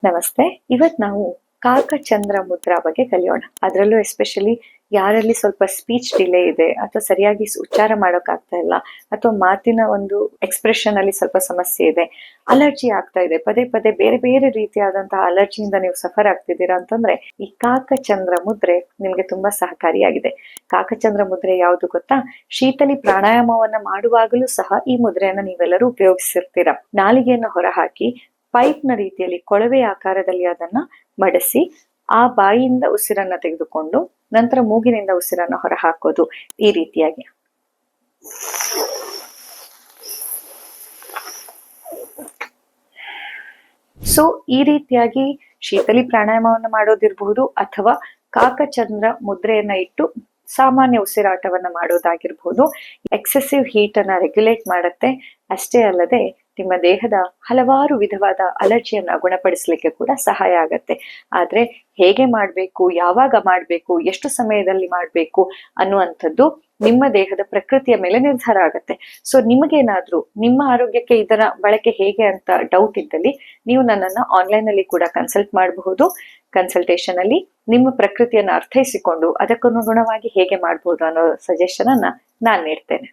ನಮಸ್ತೆ. ಇವತ್ ನಾವು ಕಾಕಚಂದ್ರ ಮುದ್ರಾ ಬಗ್ಗೆ ಕಲಿಯೋಣ. ಅದರಲ್ಲೂ ಎಸ್ಪೆಷಲಿ ಯಾರಲ್ಲಿ ಸ್ವಲ್ಪ ಸ್ಪೀಚ್ ಡಿಲೇ ಇದೆ ಅಥವಾ ಸರಿಯಾಗಿ ಉಚ್ಚಾರ ಮಾಡೋಕ್ ಆಗ್ತಾ ಇಲ್ಲ ಅಥವಾ ಮಾತಿನ ಒಂದು ಎಕ್ಸ್ಪ್ರೆಷನ್ ಅಲ್ಲಿ ಸ್ವಲ್ಪ ಸಮಸ್ಯೆ ಇದೆ, ಅಲರ್ಜಿ ಆಗ್ತಾ ಇದೆ, ಪದೇ ಪದೇ ಬೇರೆ ಬೇರೆ ರೀತಿಯಾದಂತಹ ಅಲರ್ಜಿಯಿಂದ ನೀವು ಸಫರ್ ಆಗ್ತಿದ್ದೀರಾ ಅಂತಂದ್ರೆ ಈ ಕಾಕಚಂದ್ರ ಮುದ್ರೆ ನಿಮ್ಗೆ ತುಂಬಾ ಸಹಕಾರಿಯಾಗಿದೆ. ಕಾಕಚಂದ್ರ ಮುದ್ರೆ ಯಾವುದು ಗೊತ್ತಾ? ಶೀತಲಿ ಪ್ರಾಣಾಯಾಮವನ್ನ ಮಾಡುವಾಗಲೂ ಸಹ ಈ ಮುದ್ರೆಯನ್ನ ನೀವೆಲ್ಲರೂ ಉಪಯೋಗಿಸಿರ್ತೀರ. ನಾಲಿಗೆಯನ್ನು ಹೊರಹಾಕಿ ಪೈಪ್ ನ ರೀತಿಯಲ್ಲಿ ಕೊಳವೆ ಆಕಾರದಲ್ಲಿ ಅದನ್ನ ಮಡಸಿ ಆ ಬಾಯಿಯಿಂದ ಉಸಿರನ್ನ ತೆಗೆದುಕೊಂಡು ನಂತರ ಮೂಗಿನಿಂದ ಉಸಿರನ್ನ ಹೊರ ಹಾಕೋದು. ಈ ರೀತಿಯಾಗಿ ಸೊ ಈ ರೀತಿಯಾಗಿ ಶೀತಲಿ ಪ್ರಾಣಾಯಾಮವನ್ನು ಮಾಡೋದಿರಬಹುದು ಅಥವಾ ಕಾಕಚಂದ್ರ ಮುದ್ರೆಯನ್ನ ಇಟ್ಟು ಸಾಮಾನ್ಯ ಉಸಿರಾಟವನ್ನ ಮಾಡೋದಾಗಿರ್ಬಹುದು. ಎಕ್ಸೆಸಿವ್ ಹೀಟ್ ಅನ್ನ ರೆಗ್ಯುಲೇಟ್ ಮಾಡುತ್ತೆ. ಅಷ್ಟೇ ಅಲ್ಲದೆ ನಿಮ್ಮ ದೇಹದ ಹಲವಾರು ವಿಧವಾದ ಅಲರ್ಜಿಯನ್ನ ಗುಣಪಡಿಸ್ಲಿಕ್ಕೆ ಕೂಡ ಸಹಾಯ ಆಗತ್ತೆ. ಆದ್ರೆ ಹೇಗೆ ಮಾಡ್ಬೇಕು, ಯಾವಾಗ ಮಾಡ್ಬೇಕು, ಎಷ್ಟು ಸಮಯದಲ್ಲಿ ಮಾಡ್ಬೇಕು ಅನ್ನುವಂಥದ್ದು ನಿಮ್ಮ ದೇಹದ ಪ್ರಕೃತಿಯ ಮೇಲೆ ನಿರ್ಧಾರ ಆಗತ್ತೆ. ಸೊ ನಿಮಗೇನಾದ್ರೂ ನಿಮ್ಮ ಆರೋಗ್ಯಕ್ಕೆ ಇದರ ಬಳಕೆ ಹೇಗೆ ಅಂತ ಡೌಟ್ ಇದ್ದಲ್ಲಿ ನೀವು ನನ್ನನ್ನ ಆನ್ಲೈನ್ ಅಲ್ಲಿ ಕೂಡ ಕನ್ಸಲ್ಟ್ ಮಾಡಬಹುದು. ಕನ್ಸಲ್ಟೇಷನ್ ಅಲ್ಲಿ ನಿಮ್ಮ ಪ್ರಕೃತಿಯನ್ನ ಅರ್ಥೈಸಿಕೊಂಡು ಅದಕ್ಕನುಗುಣವಾಗಿ ಹೇಗೆ ಮಾಡ್ಬೋದು ಅನ್ನೋ ಸಜೆಷನ್ ಅನ್ನ ನಾನ್ ನೀಡ್ತೇನೆ.